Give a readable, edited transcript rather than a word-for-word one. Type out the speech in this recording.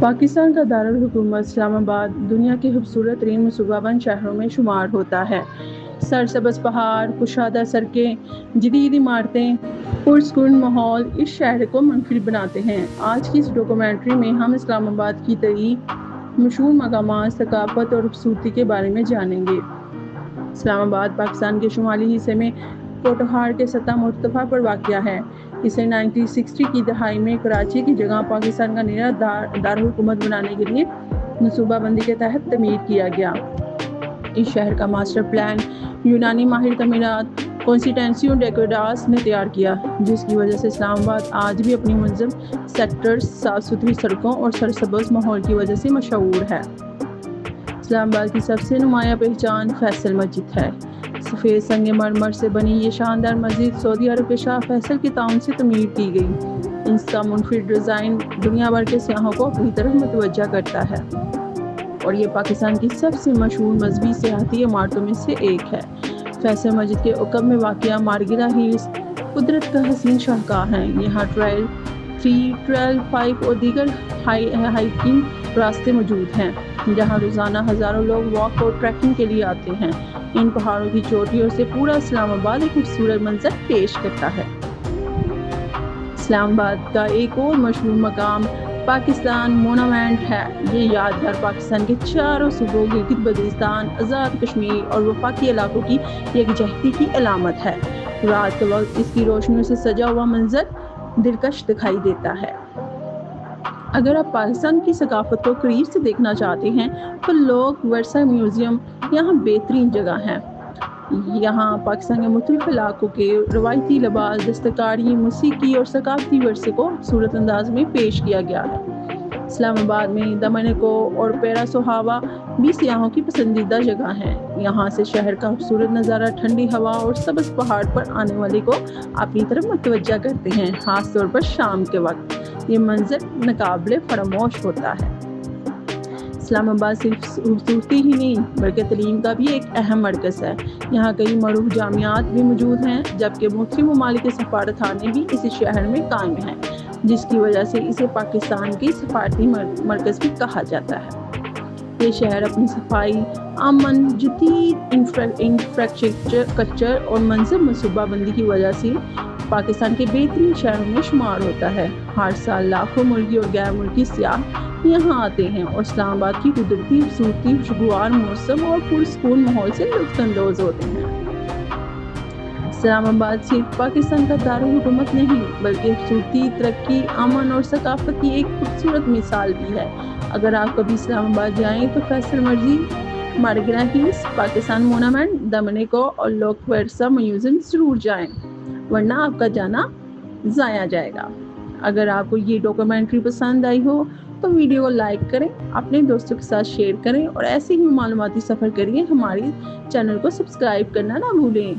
پاکستان کا دارالحکومت اسلام آباد دنیا کے خوبصورت ترین منصوبہ بند شہروں میں شمار ہوتا ہے۔ سرسبز پہاڑ، کشادہ سڑکیں، جدید عمارتیں، پرسکون ماحول اس شہر کو منفرد بناتے ہیں۔ آج کی اس ڈاکومنٹری میں ہم اسلام آباد کی تاریخ، مشہور مقامات، ثقافت اور خوبصورتی کے بارے میں جانیں گے۔ اسلام آباد پاکستان کے شمالی حصے میں پوٹھوہار کے سطح مرتفع پر واقع ہے۔ اسے 1960 کی دہائی میں کراچی کی جگہ پاکستان کا نیا دارالحکومت بنانے کے لیے منصوبہ بندی کے تحت تعمیر کیا گیا۔ اس شہر کا ماسٹر پلان یونانی ماہر تعمیرات کانسٹینسیو ڈیکوڈاس نے تیار کیا، جس کی وجہ سے اسلام آباد آج بھی اپنی منظم سیکٹرز، صاف ستھری سڑکوں اور سرسبز ماحول کی وجہ سے مشہور ہے۔ اسلام آباد کی سب سے نمایاں پہچان فیصل مسجد ہے۔ سفید سنگ مرمر سے بنی یہ شاندار مسجد سعودی عرب کے شاہ فیصل کے تعاون سے تعمیر کی گئی۔ اس کا منفرد ڈیزائن دنیا بھر کے سیاحوں کو اپنی طرف متوجہ کرتا ہے اور یہ پاکستان کی سب سے مشہور مذہبی سیاحتی عمارتوں میں سے ایک ہے۔ فیصل مسجد کے عقب میں واقع مارگرہ ہلز قدرت کا حسین شاہکار ہیں۔ یہاں ٹریل 3، ٹریل 5 اور دیگر ہائیکنگ راستے موجود ہیں، جہاں روزانہ ہزاروں لوگ واک اور ٹریکنگ کے لیے آتے ہیں۔ ان پہاڑوں کی چوٹیوں سے پورا اسلام آباد ایک خوبصورت منظر پیش کرتا ہے۔ اسلام آباد کا ایک اور مشہور مقام پاکستان مونومنٹ ہے۔ یہ یادگار پاکستان کے چاروں صوبوں، گلگت بلتستان، آزاد کشمیر اور وفاقی علاقوں کی یکجہتی کی علامت ہے۔ رات کے وقت اس کی روشنیوں سے سجا ہوا منظر دلکش دکھائی دیتا ہے۔ اگر آپ پاکستان کی ثقافت کو قریب سے دیکھنا چاہتے ہیں تو لوک ورثہ میوزیم یہاں بہترین جگہ ہے۔ یہاں پاکستان کے مختلف علاقوں کے روایتی لباس، دستکاری، موسیقی اور ثقافتی ورثے کو خوبصورت انداز میں پیش کیا گیا ہے۔ اسلام آباد میں دمنیکو اور پیرا سوہاوا بھی سیاحوں کی پسندیدہ جگہ ہیں۔ یہاں سے شہر کا خوبصورت نظارہ ٹھنڈی ہوا اور سبز پہاڑ پر آنے والے کو اپنی طرف متوجہ کرتے ہیں، خاص طور پر شام کے وقت۔ یہ منظر ناقابل فراموش ہوتا ہے۔ اسلام آباد صرف خوبصورتی ہی نہیں بلکہ تعلیم کا بھی ایک اہم مرکز ہے۔ یہاں کئی معروف جامعات بھی موجود ہیں، جبکہ مختلف ممالک کے سفارت خانے بھی اسی شہر میں قائم ہیں، جس کی وجہ سے اسے پاکستان کی سفارتی مرکز بھی کہا جاتا ہے۔ یہ شہر اپنی صفائی، امن، جدید انفراسٹرکچر اور منظم منصوبہ بندی کی وجہ سے پاکستان کے بہترین شہروں میں شمار ہوتا ہے۔ ہر سال لاکھوں ملکی اور غیر ملکی سیاح یہاں آتے ہیں اور اسلام آباد کی قدرتی خوبصورتی، خوشگوار موسم اور پرسکون ماحول سے لطف اندوز ہوتے ہیں۔ اسلام آباد صرف پاکستان کا دارالحکومت نہیں بلکہ خوبصورتی، ترقی، امن اور ثقافت کی ایک خوبصورت مثال بھی ہے۔ اگر آپ کبھی اسلام آباد جائیں تو فیصل مسجد، مارگرہ ہلز، پاکستان مونومنٹ، دمنیکو اور لوک ورثہ میوزیم ضرور جائیں، ورنہ آپ کا جانا ضائع جائے گا۔ اگر آپ کو یہ ڈاکومنٹری پسند آئی ہو تو ویڈیو کو لائک کریں، اپنے دوستوں کے ساتھ شیئر کریں اور ایسے ہی معلوماتی سفر کے لیے ہمارے چینل کو سبسکرائب کرنا نہ بھولیں۔